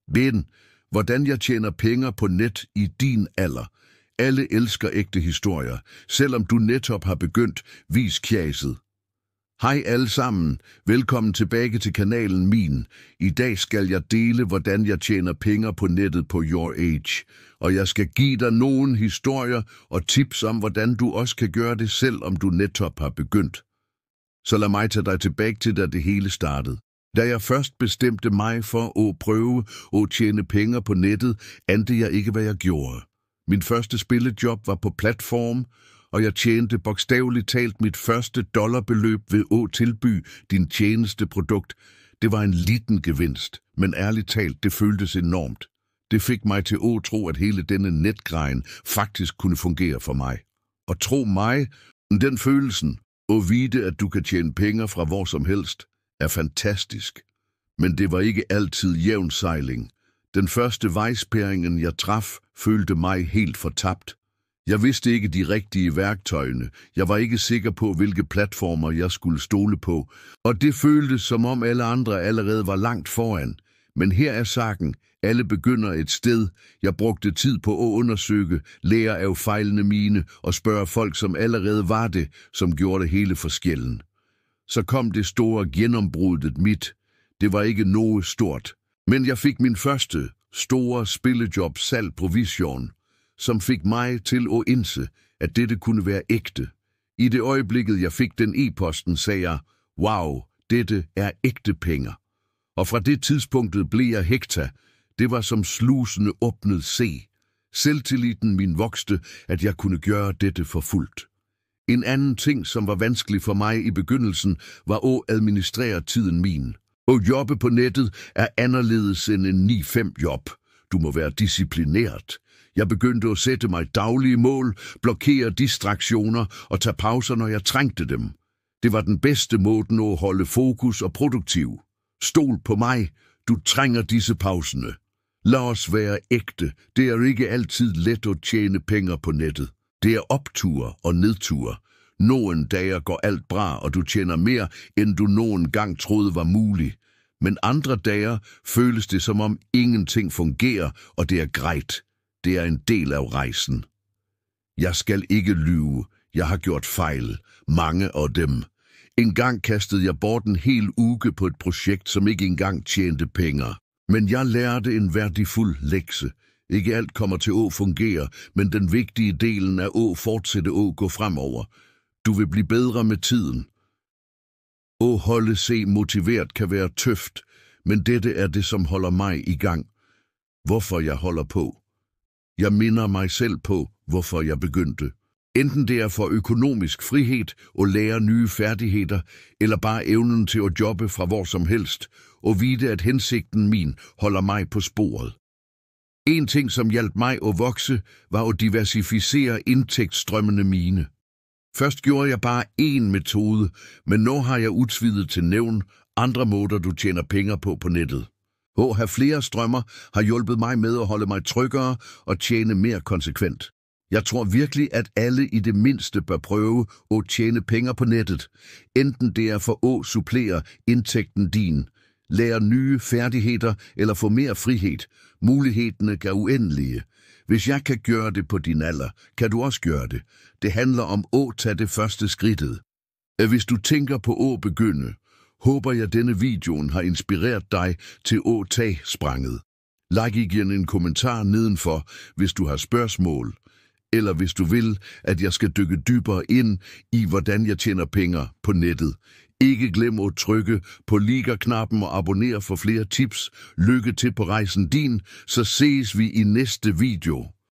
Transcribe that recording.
Men hvordan jeg tjener penge på net i din alder. Alle elsker ægte historier, selvom du netop har begyndt, vis kjaset. Hej alle sammen, velkommen tilbage til kanalen min. I dag skal jeg dele, hvordan jeg tjener penge på nettet på Your Age. Og jeg skal give dig nogle historier og tips om, hvordan du også kan gøre det selv, om du netop har begyndt. Så lad mig tage dig tilbage til, da det hele startede. Da jeg først bestemte mig for at prøve at tjene penge på nettet, anede jeg ikke, hvad jeg gjorde. Min første spillejob var på platform, og jeg tjente bogstaveligt talt mit første dollarbeløb ved at tilbyde din tjenesteprodukt. Det var en liten gevinst, men ærligt talt, det føltes enormt. Det fik mig til at tro, at hele denne netgrejen faktisk kunne fungere for mig. Og tro mig, den følelsen, at vide, at du kan tjene penge fra hvor som helst, er fantastisk. Men det var ikke altid jævn sejling. Den første vejspæringen, jeg traf, følte mig helt fortabt. Jeg vidste ikke de rigtige værktøjene. Jeg var ikke sikker på, hvilke platformer jeg skulle stole på. Og det føltes, som om alle andre allerede var langt foran. Men her er sagen. Alle begynder et sted. Jeg brugte tid på at undersøge, lære af fejlene mine og spørge folk, som allerede var det, som gjorde det hele forskellen. Så kom det store gennembruddet mit. Det var ikke noget stort. Men jeg fik min første store spillejob salg på Vision, som fik mig til at indse, at dette kunne være ægte. I det øjeblikket, jeg fik den e-posten, sagde jeg, wow, dette er ægte penge. Og fra det tidspunktet blev jeg hekta. Det var som slusene åbnede se. Selvtilliden min vokste, at jeg kunne gøre dette for fuldt. En anden ting, som var vanskelig for mig i begyndelsen, var at administrere tiden min. At jobbe på nettet er anderledes end en 9-5 job. Du må være disciplineret. Jeg begyndte at sætte mig daglige mål, blokere distraktioner og tage pauser, når jeg trængte dem. Det var den bedste måde at holde fokus og produktiv. Stol på mig, du trænger disse pauserne. Lad os være ægte. Det er ikke altid let at tjene penge på nettet. Det er optur og nedtur. Nogle dage går alt bra, og du tjener mere, end du nogen gang troede var muligt. Men andre dage føles det, som om ingenting fungerer, og det er greit. Det er en del af rejsen. Jeg skal ikke lyve. Jeg har gjort fejl. Mange af dem. En gang kastede jeg bort en hel uge på et projekt, som ikke engang tjente penge. Men jeg lærte en værdifuld lektie. Ikke alt kommer til at fungere, men den vigtige delen er at fortsætte at gå fremover. Du vil blive bedre med tiden. At holde sig motiveret kan være tøft, men dette er det, som holder mig i gang. Hvorfor jeg holder på. Jeg minder mig selv på, hvorfor jeg begyndte. Enten det er for økonomisk frihed og lære nye færdigheder, eller bare evnen til at jobbe fra hvor som helst, og vide, at hensigten min holder mig på sporet. En ting, som hjalp mig at vokse, var at diversificere indtægtsstrømmene mine. Først gjorde jeg bare én metode, men nu har jeg udvidet til nævn andre måder, du tjener penge på nettet. At have flere strømmer har hjulpet mig med at holde mig tryggere og tjene mere konsekvent. Jeg tror virkelig, at alle i det mindste bør prøve at tjene penge på nettet. Enten det er for at supplere indtægten din, lære nye færdigheder eller få mere frihed. Mulighederne er uendelige. Hvis jeg kan gøre det på din alder, kan du også gøre det. Det handler om at tage det første skridtet. Hvis du tænker på at begynde, håber jeg denne videoen har inspireret dig til at tage spranget. Like igen en kommentar nedenfor, hvis du har spørgsmål, eller hvis du vil, at jeg skal dykke dybere ind i, hvordan jeg tjener penge på nettet. Ikke glem at trykke på like-knappen og abonnere for flere tips. Lykke til på rejsen din, så ses vi i næste video.